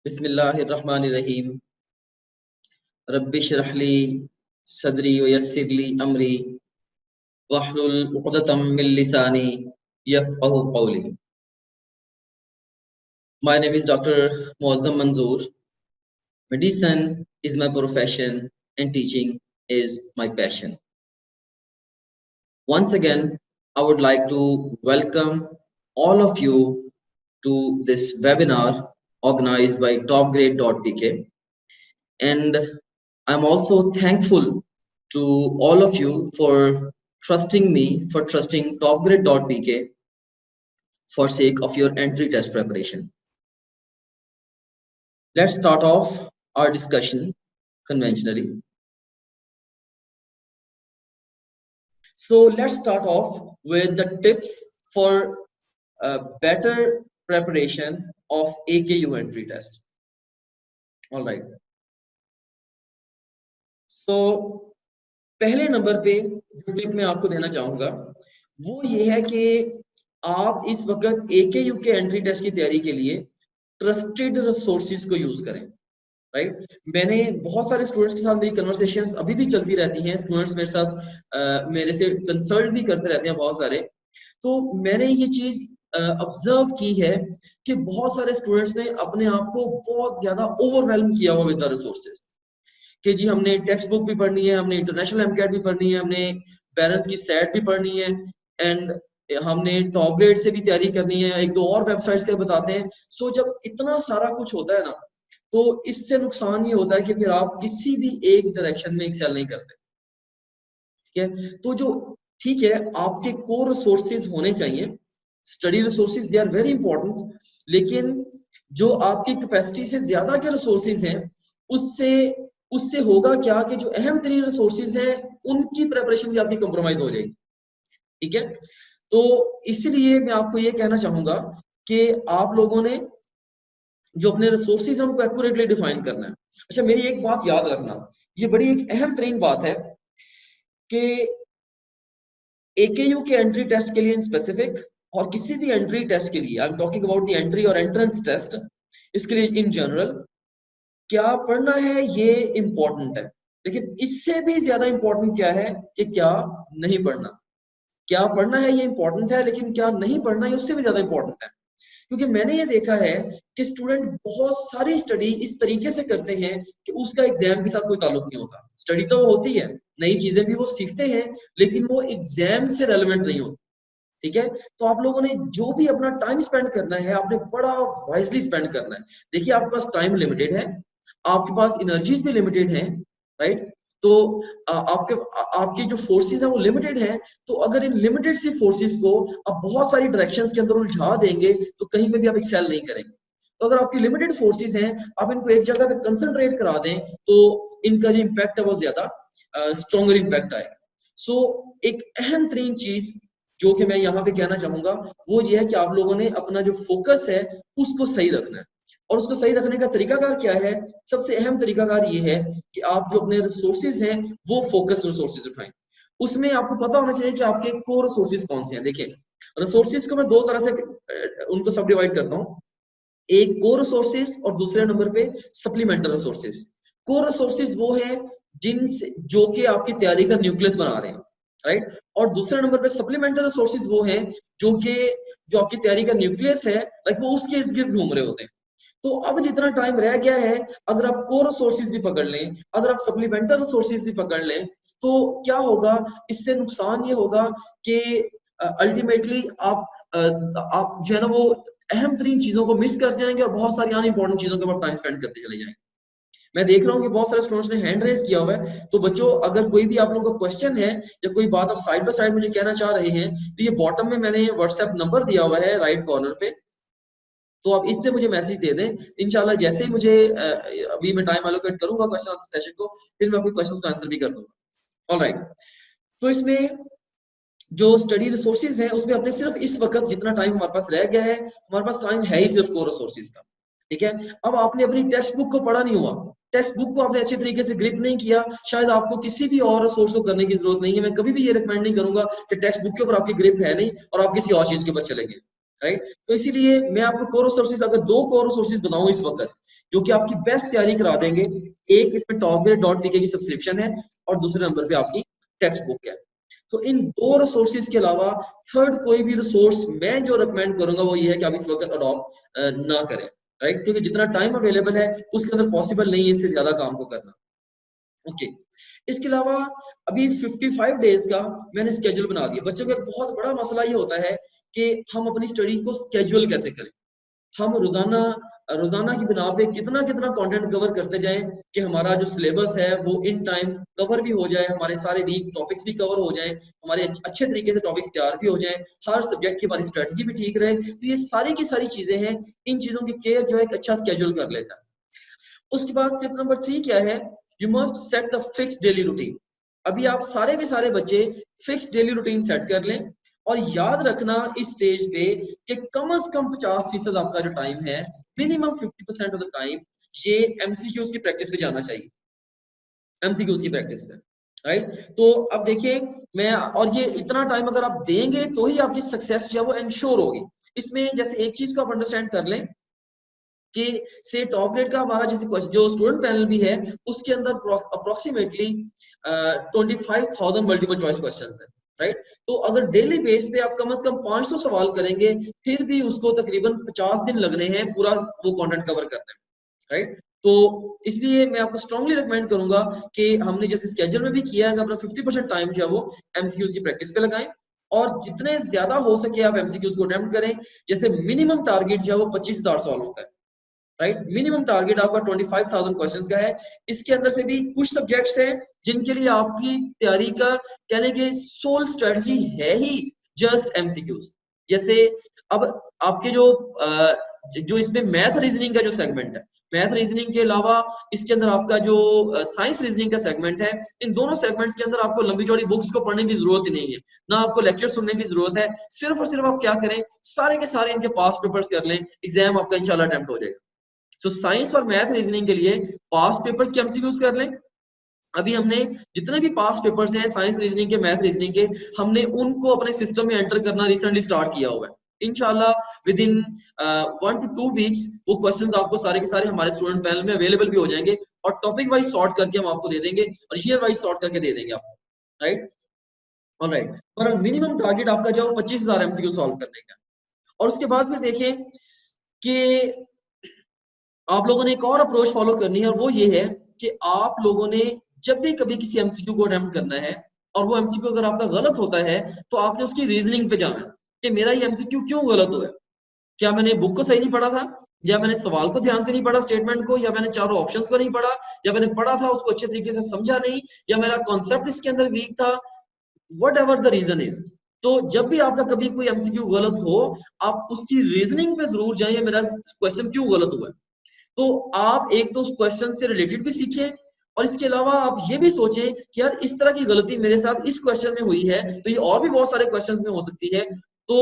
बिस्मिल्लाहिर्रहमानिर्रहीम। रब्बि इश्रह ली सदरी व यस्सिर ली अमरी वहलुल उक़दतम मिन लिसानी यफ़क़हू क़ौली। My name is Dr. Muazzam Manzoor. Medicine is my profession and teaching is my passion. Once again, I would like to welcome all of you to this webinar organized by topgrade.pk. And I'm also thankful to all of you for trusting me, for trusting topgrade.pk for sake of your entry test preparation. Let's start off our discussion conventionally. So let's start off with the tips for better preparation of AKU entry test. All right. So पहले number पे जो tip मैं आपको देना चाहूंगा वो ये है कि आप इस वक्त AKU के एंट्री टेस्ट की तैयारी के लिए ट्रस्टेड रिसोर्सेज को यूज करें। राइट, मैंने बहुत सारे स्टूडेंट्स के साथ मेरी कन्वर्सेशंस अभी भी चलती रहती हैं। स्टूडेंट्स मेरे साथ मेरे से कंसल्ट भी करते रहते हैं बहुत सारे। तो मैंने ये चीज ऑब्जर्व की है कि बहुत सारे स्टूडेंट्स ने अपने आप को बहुत ज्यादा ओवरवेलम किया हुआ विद द रिसोर्सेज कि जी हमने टेक्स्ट बुक भी पढ़नी है, हमने इंटरनेशनल एमकेट भी पढ़नी है, हमने पेरेंट्स की सेट भी पढ़नी है एंड हमने टॉप ग्रेड से भी तैयारी करनी है, एक दो और वेबसाइट्स के बताते हैं। सो जब इतना सारा कुछ होता है ना, तो इससे नुकसान ये होता है कि फिर आप किसी भी एक डायरेक्शन में एक्सेल नहीं करते। ठीक है, तो जो ठीक है आपके कोर रिसोर्सेज होने चाहिए, study resources they are very important, लेकिन जो आपकी कैपेसिटी से ज्यादा के रिसोर्सेज हैं उससे उससे होगा क्या कि जो अहम तरीन रिसोर्सेज हैं उनकी प्रिपरेशन भी आपकी कंप्रोमाइज हो जाएगी। ठीक है, तो इसलिए मैं आपको ये कहना चाहूंगा कि आप लोगों ने जो अपने रिसोर्सेज हमको एक्यूरेटली डिफाइन करना है। अच्छा, मेरी एक बात याद रखना, ये बड़ी एक अहम तरीन बात है कि AKU के एंट्री टेस्ट के लिए इन स्पेसिफिक और किसी भी एंट्री टेस्ट के लिए, I am talking about the entry और एंट्रेंस टेस्ट, इसके लिए इन जनरल क्या पढ़ना है ये इंपॉर्टेंट है, लेकिन इससे भी ज्यादा इंपॉर्टेंट क्या है कि क्या नहीं पढ़ना। क्या पढ़ना है ये इंपॉर्टेंट है, लेकिन क्या नहीं पढ़ना ये उससे भी ज्यादा इंपॉर्टेंट है। क्योंकि मैंने ये देखा है कि स्टूडेंट बहुत सारी स्टडी इस तरीके से करते हैं कि उसका एग्जाम के साथ कोई ताल्लुक नहीं होता। स्टडी तो वो होती है, नई चीजें भी वो सीखते हैं, लेकिन वो एग्जाम से रेलेवेंट नहीं होती। ठीक है, तो आप लोगों ने जो भी अपना टाइम स्पेंड करना है आपने बड़ा वाइजली स्पेंड करना है। देखिए आपके पास टाइम लिमिटेड है, आपके पास एनर्जीज भी लिमिटेड है, राइट। तो आपके जो फोर्सेस हैं वो लिमिटेड है, तो अगर इन लिमिटेड सी फोर्सेस को आप बहुत सारी डायरेक्शंस के अंदर उलझा देंगे तो कहीं पे भी आप एक्सेल नहीं करेंगे। तो अगर आपकी लिमिटेड फोर्सेस हैं, आप इनको एक जगह पे कंसंट्रेट करा दें तो इनका जो इम्पैक्ट है वो ज्यादा स्ट्रॉन्गर इम्पैक्ट आएगा। सो एक अहम तरीन चीज जो कि मैं यहाँ पे कहना चाहूंगा वो ये है कि आप लोगों ने अपना जो फोकस है उसको सही रखना है। और उसको सही रखने का तरीकाकार क्या है? सबसे अहम तरीकाकार ये है कि आप जो अपने रिसोर्सेज हैं वो फोकस रिसोर्सेज उठाएं। उसमें आपको पता होना चाहिए कि आपके कोर रिसोर्सेज कौन से हैं। देखिए, रिसोर्सेज को मैं दो तरह से उनको सब डिवाइड करता हूँ, एक कोर रिसोर्सेज और दूसरे नंबर पे सप्लीमेंटल रिसोर्सेज। कोर रिसोर्सेज वो है जिनसे जो कि आपकी तैयारी का न्यूक्लियस बना रहे हैं, राइट। और दूसरे नंबर पे सप्लीमेंटल रिसोर्सेज वो हैं जो कि जो आपकी तैयारी का न्यूक्लियस है, लाइक वो उसके इर्द गिर्द घूम रहे होते हैं। तो अब जितना टाइम रह गया है, अगर आप कोर रिसोर्सेज भी पकड़ लें, अगर आप सप्लीमेंटल रिसोर्सेज भी पकड़ लें, तो क्या होगा? इससे नुकसान ये होगा कि अल्टीमेटली आप जो है ना वो अहम तरीन चीजों को मिस कर जाएंगे और बहुत सारी अनइंपॉर्टेंट चीजों के ऊपर टाइम स्पेंड करते चले जाएंगे। मैं देख रहा हूँ कि बहुत सारे स्टूडेंट्स ने हैंड रेज किया हुआ है, तो बच्चों अगर कोई भी आप लोगों का क्वेश्चन है या कोई बात आप साइड बाय साइड मुझे कहना चाह रहे हैं, तो ये बॉटम में मैंने व्हाट्सएप नंबर दिया हुआ है राइट कॉर्नर पे, तो आप इससे मुझे मैसेज दे दें। इंशाल्लाह जैसे ही मुझे अभी मैं टाइम एलोकेट करूंगा क्वेश्चन आंसर सेशन को, फिर मैं आपके क्वेश्चन का आंसर भी कर दूंगा। ऑलराइट, तो इसमें जो स्टडी रिसोर्सेज है उसमें अपने सिर्फ इस वक्त जितना टाइम हमारे पास रह गया है, हमारे पास टाइम है ही सिर्फ कोर रिसोर्सेज का। ठीक है, अब आपने अपनी टेक्स्ट बुक को पढ़ा नहीं हुआ, टेक्स्ट बुक को आपने अच्छे तरीके से ग्रिप नहीं किया, शायद आपको किसी भी और रिसोर्स को करने की जरूरत नहीं है। मैं कभी भी ये रिकमेंड नहीं करूंगा कि टेक्स्ट बुक के ऊपर आपकी ग्रिप है नहीं और आप किसी और चीज के ऊपर चलेंगे, राइट। तो इसीलिए मैं आपको कोर रिसोर्सेज, अगर दो कोर रिसोर्सेज बनाऊं इस वक्त जो कि आपकी बेस्ट तैयारी करा देंगे। एक इसमें topgrade.pk की सब्सक्रिप्शन है और दूसरे नंबर पे आपकी टेक्स्ट बुक है। तो इन दो रिसोर्सेज के अलावा थर्ड कोई भी रिसोर्स मैं जो रिकमेंड करूंगा वो ये है कि आप इस वक्त अडॉप्ट ना करें, राइट, क्योंकि जितना टाइम अवेलेबल है उसके अंदर पॉसिबल नहीं है इससे ज्यादा काम को करना। ओके, इसके अलावा अभी 55 डेज का मैंने स्केड्यूल बना दिया। बच्चों का एक बहुत बड़ा मसला ये होता है कि हम अपनी स्टडी को स्केड्यूल कैसे करें, हम रोजाना रोजाना की बिना पे कितना कितना कंटेंट कवर करते जाएं कि हमारा जो सिलेबस है वो इन टाइम कवर भी हो जाए, हमारे सारे वीक टॉपिक्स भी कवर हो जाएं, हमारे अच्छे तरीके से टॉपिक्स तैयार भी हो जाएं, हर सब्जेक्ट की हमारी स्ट्रेटजी भी ठीक रहे। तो ये सारी की सारी चीजें हैं, इन चीजों की केयर जो है एक अच्छा स्केड्यूल कर लेता है। उसके बाद टिप नंबर 3 क्या है, you must set the fix daily routine. अभी आप सारे के सारे बच्चे फिक्स डेली रूटीन सेट कर लें और याद रखना इस स्टेज पे कि कम से कम 50% आपका जो टाइम है, मिनिमम 50% ऑफ द टाइम ये एमसीक्यूज की प्रैक्टिस पे जाना चाहिए, एमसीक्यूज की प्रैक्टिस पे, राइट। तो अब देखिए मैं, और ये इतना टाइम अगर आप देंगे तो ही आपकी सक्सेस जो है वो इंश्योर होगी। इसमें जैसे एक चीज को आप अंडरस्टैंड कर लें कि से टॉप ग्रेड का हमारा जैसे जो स्टूडेंट पैनल भी है उसके अंदर अप्रोक्सीमेटली 25,000 मल्टीपल चॉइस क्वेश्चंस है, राइट। तो अगर डेली बेस पे आप कम से कम 500 सवाल करेंगे फिर भी उसको तकरीबन 50 दिन लगने हैं पूरा वो कंटेंट कवर करने में, राइट। तो इसलिए मैं आपको स्ट्रांगली रिकमेंड करूंगा कि हमने जैसे स्केड्यूल में भी किया है कि अपना 50% टाइम जो है वो एमसीक्यूज की प्रैक्टिस पे लगाएं और जितने ज्यादा हो सके आप एमसीक्यूज को अटेम्प्ट करें। जैसे मिनिमम टारगेट जो है वो 25,000 सवालों का है, राइट। मिनिमम टारगेट आपका 25,000 क्वेश्चंस का है। इसके अंदर से भी कुछ सब्जेक्ट्स हैं जिनके लिए आपकी तैयारी का कहने की सोल स्ट्रेटजी है ही जस्ट एमसीक्यूज। जैसे अब आपके जो इसमें मैथ रीजनिंग का जो सेगमेंट है, मैथ रीजनिंग के अलावा इसके अंदर आपका जो साइंस रीजनिंग का सेगमेंट है, इन दोनों सेगमेंट्स के अंदर आपको लंबी चौड़ी बुक्स को पढ़ने की जरूरत ही नहीं है, ना आपको लेक्चर सुनने की जरूरत है। सिर्फ और सिर्फ आप क्या करें, सारे के सारे इनके पास पेपर्स कर लें, एग्जाम आपका इंशाल्लाह अटेम्प्ट हो जाएगा। तो साइंस और मैथ रीजनिंग के लिए पास्ट पेपर्स के एमसीक्यूज कर लें। अभी हमने जितने भी पास्ट पेपर्स हैं साइंस रीजनिंग के, मैथ रीजनिंग के, हमने उनको अपने सिस्टम में एंटर करना रिसेंटली स्टार्ट किया हुआ है। इंशाल्लाह विद इन 1 to 2 वीक्स वो क्वेश्चंस आपको सारे के सारे हमारे स्टूडेंट पैनल में अवेलेबल भी हो जाएंगे और टॉपिक वाइज सॉर्ट करके हम आपको दे देंगे और ईयर वाइज सॉर्ट करके दे देंगे आपको, राइट। ऑलराइट, पर मिनिमम टारगेट आपका जो 25,000 एमसीक्यू सॉल्व करने का। और उसके बाद फिर देखें कि आप लोगों ने एक और अप्रोच फॉलो करनी है और वो ये है कि आप लोगों ने जब भी कभी किसी एमसीक्यू को अटेम्प्ट करना है और वो एमसीक्यू अगर आपका गलत होता है तो आपने उसकी रीजनिंग पे जाना है कि मेरा ये एमसीक्यू क्यों गलत हुआ है। क्या मैंने बुक को सही नहीं पढ़ा था, या मैंने सवाल को ध्यान से नहीं पढ़ा स्टेटमेंट को, या मैंने चारों ऑप्शंस को नहीं पढ़ा, या मैंने पढ़ा था उसको अच्छे तरीके से समझा नहीं, या मेरा कॉन्सेप्ट इसके अंदर वीक था, whatever the reason is. तो जब भी आपका कभी कोई एमसीक्यू गलत हो आप उसकी रीजनिंग पे जरूर जाइए, मेरा क्वेश्चन क्यों गलत हुआ है। तो आप एक तो उस क्वेश्चन से रिलेटेड भी सीखिए और इसके अलावा आप ये भी सोचें कि यार इस तरह की गलती मेरे साथ इस क्वेश्चन में हुई है तो ये और भी बहुत सारे क्वेश्चंस में हो सकती है, तो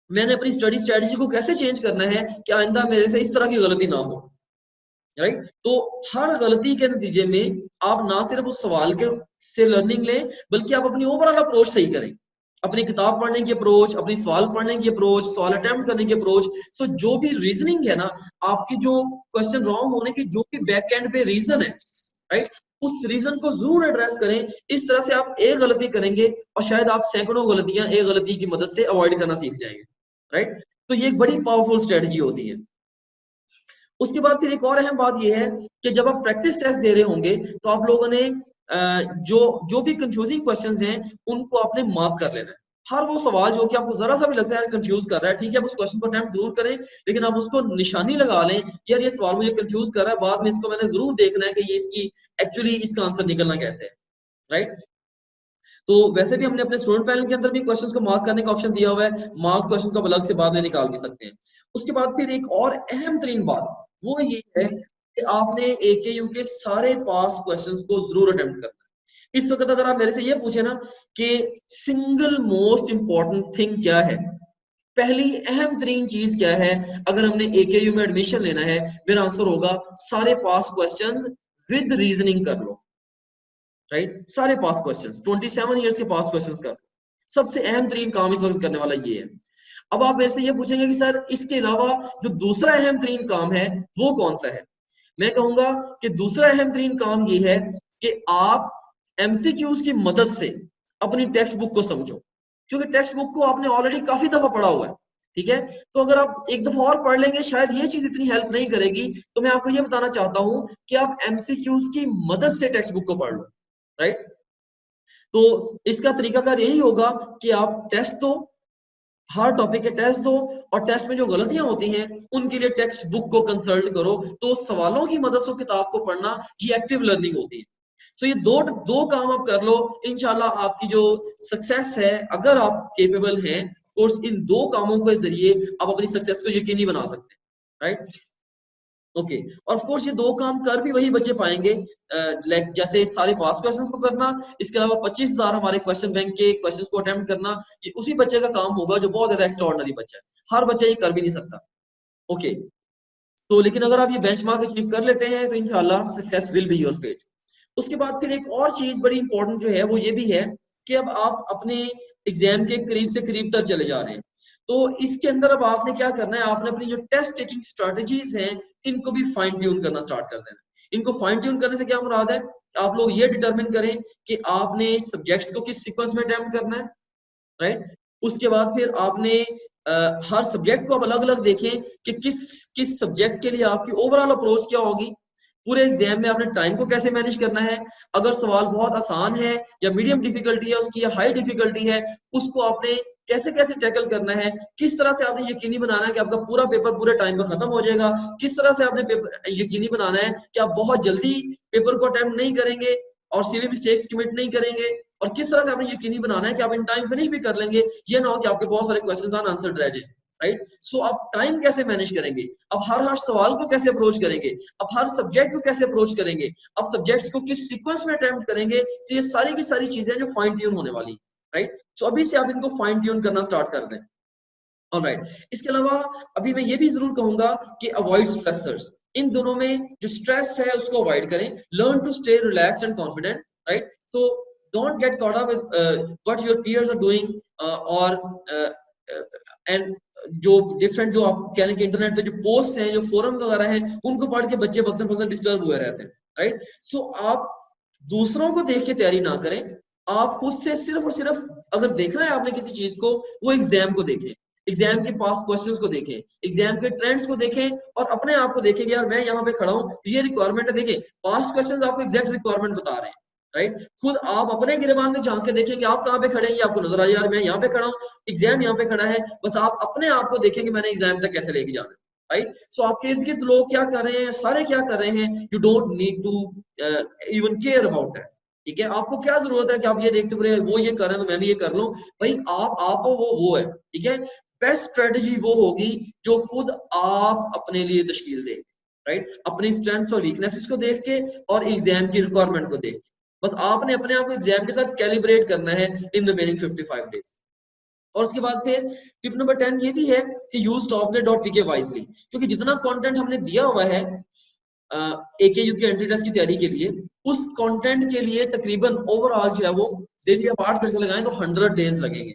मैंने अपनी स्टडी स्ट्रेटजी को कैसे चेंज करना है कि आइंदा मेरे से इस तरह की गलती ना हो, राइट। तो हर गलती के नतीजे में आप ना सिर्फ उस सवाल के से लर्निंग लें बल्कि आप अपनी ओवरऑल अप्रोच सही करें, अपनी किताब पढ़ने की अप्रोच, अपनी सवाल पढ़ने की अप्रोच, सवाल अटेम्प्ट करने की अप्रोच। सो जो भी रीजनिंग है ना, आपकी जो क्वेश्चन रॉन्ग होने की जो भी बैक एंड पे रीजन है, राइट, उस रीजन को जरूर एड्रेस करें। इस तरह से आप एक गलती करेंगे और शायद आप सैकड़ों गलतियां एक गलती की मदद से अवॉइड करना सीख जाएंगे, राइट। तो ये एक बड़ी पावरफुल स्ट्रेटजी होती है। उसके बाद फिर एक और अहम बात यह है कि जब आप प्रैक्टिस टेस्ट दे रहे होंगे तो आप लोगों ने जो जो भी कंफ्यूजिंग क्वेश्चंस हैं उनको आपने मार्क कर लेना है। हर वो सवाल जो कि आपको जरा सा भी लगता है कंफ्यूज कर रहा है, ठीक है, आप उस क्वेश्चन को अटेम्प्ट जरूर करें लेकिन आप उसको निशानी लगा लें, यार ये सवाल मुझे कंफ्यूज कर रहा है, बाद में इसको मैंने जरूर देखना है कि ये इसकी एक्चुअली इसका आंसर निकलना कैसे है, राइट। तो वैसे भी हमने अपने स्टूडेंट पैनल के अंदर भी क्वेश्चंस को मार्क करने का ऑप्शन दिया हुआ है, मार्क क्वेश्चन को अलग से बाद में निकाल भी सकते हैं। उसके बाद फिर एक और अहम तरीन बात वो ये है कि आपने एकेयू के सारे पास क्वेश्चंस को जरूर अटेम्प्ट करना है। इस वक्त अगर आप मेरे से ये पूछे ना कि सिंगल मोस्ट इंपॉर्टेंट थिंग क्या है, पहली अहम तरीन चीज क्या है अगर हमने एकेयू में एडमिशन लेना है, मेरा आंसर होगा सारे पास क्वेश्चंस विद रीजनिंग कर लो, राइट। सारे पास क्वेश्चंस 27 ईयर्स के पास क्वेश्चंस कर, सबसे अहम तरीन काम इस वक्त करने वाला ये है। अब आप मेरे से ये पूछेंगे कि सर इसके अलावा जो दूसरा अहम तरीन काम है वो कौन सा है? मैं कहूंगा कि दूसरा अहम तरीन काम ये है कि आप एमसीक्यूज की मदद से अपनी टेक्स्ट बुक को समझो, क्योंकि टेक्स्ट बुक को आपने ऑलरेडी काफी दफा पढ़ा हुआ है, ठीक है? तो अगर आप एक दफा और पढ़ लेंगे शायद ये चीज इतनी हेल्प नहीं करेगी, तो मैं आपको ये बताना चाहता हूं कि आप एमसीक्यूज की मदद से टेक्स्ट बुक को पढ़ लो, राइट? तो इसका तरीकाकार यही होगा कि आप टेस्ट दो, हर टॉपिक के टेस्ट दो, और टेस्ट में जो गलतियां होती हैं उनके लिए टेक्स्ट बुक को कंसल्ट करो। तो सवालों की मदद से किताब को पढ़ना ये एक्टिव लर्निंग होती है। तो ये दो दो काम आप कर लो, इंशाल्लाह आपकी जो सक्सेस है, अगर आप केपेबल हैं, कोर्स इन दो कामों के जरिए आप अपनी सक्सेस को यकीनी बना सकते हैं, राइट? ओके, और ऑफ कोर्स ये दो काम कर भी वही बच्चे पाएंगे, लाइक जैसे सारे पास क्वेश्चंस को करना, इसके अलावा 25,000 हमारे क्वेश्चन बैंक के क्वेश्चंस को अटेम्प्ट करना, ये उसी बच्चे का काम होगा जो बहुत ज्यादा एक्स्ट्राऑर्डिनरी बच्चा है। हर बच्चा ये कर भी नहीं सकता। ओके, तो लेकिन अगर आप ये बेंचमार्क अचीव कर लेते हैं तो इंशाल्लाह success will be your fate. उसके बाद फिर एक और चीज बड़ी इंपॉर्टेंट जो है वो ये भी है कि अब आप अपने एग्जाम के करीब से करीब तक चले जा रहे हैं, तो इसके अंदर अब आपने क्या करना है, आपने अपनी जो टेस्ट टेकिंग स्ट्रेटजीज हैं इनको भी फाइन ट्यून करना स्टार्ट कर देना है। इनको फाइन ट्यून करने से क्या मुराद है, आप लोग ये डिटरमिन करें कि आपने सब्जेक्ट्स को किस सीक्वेंस में अटेम्प्ट करना है, राइट? उसके बाद फिर आपने हर सब्जेक्ट को आप अलग अलग देखें कि किस किस सब्जेक्ट के लिए आपकी ओवरऑल अप्रोच क्या होगी, पूरे एग्जाम में आपने टाइम को कैसे मैनेज करना है, अगर सवाल बहुत आसान है या मीडियम डिफिकल्टी है उसकी या हाई डिफिकल्टी है, उसको आपने कैसे कैसे टैकल करना है, किस तरह से आपने यकीनी बनाना है कि आपका पूरा पेपर पूरे टाइम में खत्म हो जाएगा, किस तरह से आपने पेपर यकीनी बनाना है कि आप बहुत जल्दी पेपर को अटेम्प्ट नहीं करेंगे और सिली मिस्टेक्स कमिट नहीं करेंगे, और किस तरह से आपने यकीनी बनाना है कि आप इन टाइम फिनिश भी कर लेंगे, ये ना हो कि आपके बहुत सारे क्वेश्चंस अनआंसर्ड रह जाए, राइट? सो आप टाइम कैसे मैनेज करेंगे, अब हर सवाल को कैसे अप्रोच करेंगे, अब हर सब्जेक्ट को कैसे अप्रोच करेंगे, अब सब्जेक्ट्स को किस सीक्वेंस में अटेम्प्ट करेंगे, तो ये सारी की सारी चीजें जो फाइन ट्यून होने वाली, राइट? सो अभी से आप इनको फाइन ट्यून करना स्टार्ट कर दें। ऑलराइट, इसके अलावा अभी मैं ये भी जरूर कहूंगा कि अवॉइड स्ट्रेसर्स, इन दोनों में जो स्ट्रेस है उसको अवॉइड करें, learn to stay relaxed and confident, right? So don't get caught up with what your peers are doing, और एंड जो डिफरेंट जो आप कह लें कि इंटरनेट पे जो पोस्ट हैं, जो फोरम्स वगैरह हैं, उनको पढ़ के बच्चे वक्तन फक्तन डिस्टर्ब हुए रहते हैं, राइट? सो आप दूसरों को देख के तैयारी ना करें, आप खुद से सिर्फ और सिर्फ अगर देखना है आपने किसी चीज को, वो एग्जाम को देखें, एग्जाम के पास क्वेश्चंस को देखें, एग्जाम के ट्रेंड्स को देखें, और अपने आप को देखें कि यार मैं यहाँ पे खड़ा हूँ, ये रिक्वायरमेंट है, देखें पास्ट क्वेश्चंस आपको एग्जैक्ट रिक्वायरमेंट बता रहे हैं, राइट? खुद आप अपने गिरबान में झांक के देखें कि आप कहाँ पे खड़े हैं, ये आपको नजर आ यार मैं यहाँ पे खड़ा हूँ, एग्जाम यहाँ पे खड़ा है, बस आप अपने आप को देखें कि मैंने एग्जाम तक कैसे लेके जाना है, राइट? सो आपके इर्द गिर्द लोग क्या कर रहे हैं, सारे क्या कर रहे हैं, you don't need to even care about that, ठीक है? आपको क्या जरूरत है कि आप ये देखते हुए वो ये कर रहे हैं तो मैं भी ये कर लूं, भाई आप हो वो है, ठीक है? बेस्ट स्ट्रेटजी वो होगी जो खुद आप अपने लिए तश्कील दे, राइट? अपनी स्ट्रेंथ्स और वीकनेसेस को देख के और एग्जाम की रिक्वायरमेंट को देख के, बस आपने अपने आप को एग्जाम के साथ कैलिब्रेट करना है इन रिमेनिंग 55 डेज। और उसके बाद फिर टिप नंबर 10 ये भी है कि यूज topgrade.pk वाइजली, क्योंकि जितना कंटेंट हमने दिया हुआ है AKU के एंट्री टेस्ट की तैयारी के लिए, उस कंटेंट के लिए तकरीबन ओवरऑल जो है वो डेली आप 8 घंटे लगाएं तो 100 डेज लगेंगे,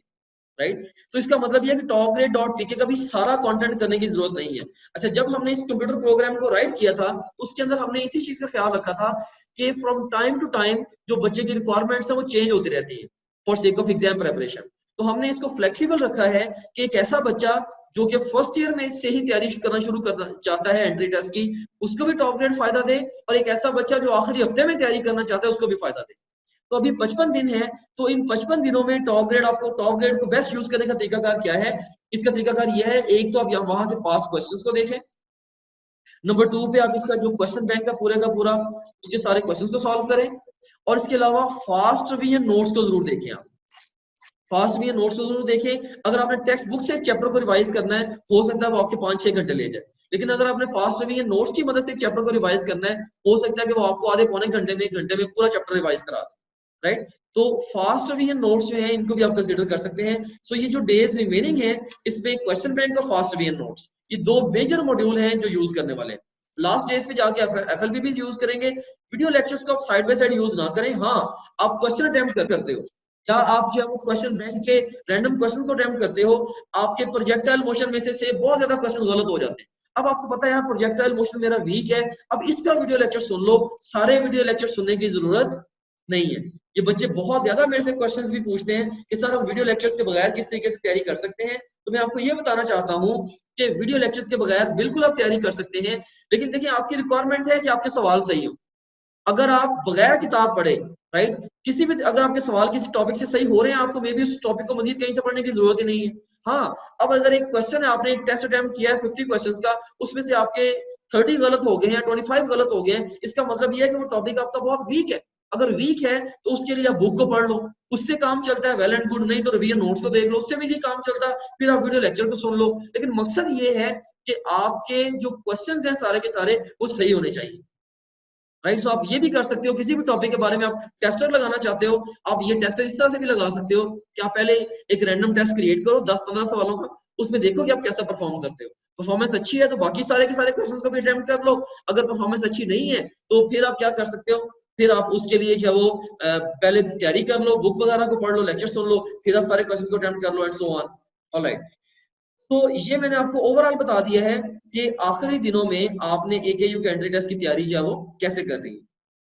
राइट? तो इसका मतलब ये है कि topgrade.pk का भी सारा कंटेंट करने की जरूरत नहीं है। अच्छा, जब हमने इस कंप्यूटर प्रोग्राम को राइट किया था उसके अंदर हमने इसी चीज का ख्याल रखा था कि फ्रॉम टाइम टू टाइम जो बच्चे की रिक्वायरमेंट्स है वो चेंज होती रहती है for sake of exam preparation. तो हमने इसको फ्लेक्सिबल रखा है कि एक ऐसा बच्चा जो कि फर्स्ट ईयर में इससे ही तैयारी करना शुरू करना चाहता है एंट्री टेस्ट की, उसको भी टॉप ग्रेड फायदा दे, और एक ऐसा बच्चा जो आखिरी हफ्ते में तैयारी करना चाहता है उसको भी फायदा दे। तो अभी 55 दिन है, तो इन 55 दिनों में टॉप ग्रेड आपको टॉप ग्रेड को बेस्ट यूज करने का तरीकाकार क्या है? इसका तरीकाकार यह है, एक तो आप यहाँ वहां से पास क्वेश्चंस को देखें, नंबर 2 पे आप इसका जो क्वेश्चन बैंक है पूरे का पूरा उसके सारे क्वेश्चंस को सॉल्व करें, और इसके अलावा फास्ट रिवीजन नोट्स को जरूर देखें। आप फास्ट रिवीजन नोट्स को जरूर देखें। अगर आपने टेक्स्ट बुक से एक चैप्टर को रिवाइज करना है, हो सकता है वो आपके 5-6 घंटे ले जाए, लेकिन अगर आपने फास्ट रिवीजन नोट्स की मदद से एक चैप्टर को रिवाइज करना है, हो सकता है कि वो आपको आधे पौने घंटे में 1 घंटे में पूरा चैप्टर रिवाइज करा दे, राइट? तो फास्ट रिवीजन नोट्स जो है इनको भी आप कंसीडर कर सकते हैं। सो ये जो डेज रिमेनिंग है इसमें क्वेश्चन बैंक और फास्ट रिवीजन नोट्स, ये दो मेजर मॉड्यूल हैं जो यूज करने वाले हैं। लास्ट डेज पे जाके FLPP यूज करेंगे, वीडियो लेक्चर्स को आप साइड बाय साइड यूज ना करें। हाँ, आप क्वेश्चन अटेम्प्ट करते हो, या आप जो है वो क्वेश्चन बैंक के रैंडम क्वेश्चन को अटेम्प्ट करते हो, आपके प्रोजेक्टाइल मोशन में से बहुत ज्यादा क्वेश्चन गलत हो जाते हैं। अब आपको पता है यार प्रोजेक्टाइल मोशन मेरा वीक है, अब इसका वीडियो लेक्चर सुन लो, सारे वीडियो लेक्चर सुनने की जरूरत नहीं है। ये बच्चे बहुत ज्यादा मेरे से क्वेश्चंस भी पूछते हैं कि सर हम वीडियो लेक्चर्स के बगैर किस तरीके से तैयारी कर सकते हैं। तो मैं आपको ये बताना चाहता हूँ कि वीडियो लेक्चर्स के बगैर बिल्कुल आप तैयारी कर सकते हैं, लेकिन देखिए आपकी रिक्वायरमेंट है कि आपके सवाल सही हो। अगर आप बगैर किताब पढ़े, राइट, किसी भी अगर आपके सवाल किसी टॉपिक से सही हो रहे हैं, आपको मे बी उस टॉपिक को मजीद कहीं से पढ़ने की जरूरत ही नहीं है। हाँ, अब अगर एक क्वेश्चन है, आपने एक टेस्ट अटेम्प्ट किया है 50 क्वेश्चंस का, उसमें से आपके 30 गलत हो गए हैं, 25 गलत हो गए हैं, इसका मतलब ये है कि वो टॉपिक आपका बहुत वीक है। अगर वीक है तो उसके लिए आप बुक को पढ़ लो, उससे काम चलता है, वेल एंड गुड। नहीं तो रिवीजन नोट्स को देख लो, उससे भी नहीं काम चलता, फिर आप वीडियो लेक्चर को सुन लो। लेकिन मकसद ये है कि आपके जो क्वेश्चंस हैं सारे के सारे वो सही होने चाहिए, राइट। सो आप ये भी कर सकते हो, किसी भी टॉपिक के बारे में आप टेस्टर लगाना चाहते हो, आप ये टेस्टर इस तरह से भी लगा सकते हो कि आप पहले एक रैंडम टेस्ट क्रिएट करो 10-15 सवालों का, उसमें देखो कि आप कैसा परफॉर्म करते हो। परफॉर्मेंस अच्छी है तो बाकी सारे के सारे क्वेश्चंस को भी अटेम्प्ट कर लो। अगर परफॉर्मेंस अच्छी नहीं है तो फिर आप क्या कर सकते हो, फिर आप उसके लिए जो वो पहले तैयारी कर लो, बुक वगैरह को पढ़ लो, लेक्चर सुन लो, फिर आप सारे क्वेश्चन को अटेम्प्ट कर लो एंड सो ऑन। ऑलराइट, तो ये मैंने आपको ओवरऑल बता दिया है कि आखिरी दिनों में आपने एकेयू के एंट्री टेस्ट की तैयारी जो है वो कैसे करनी है।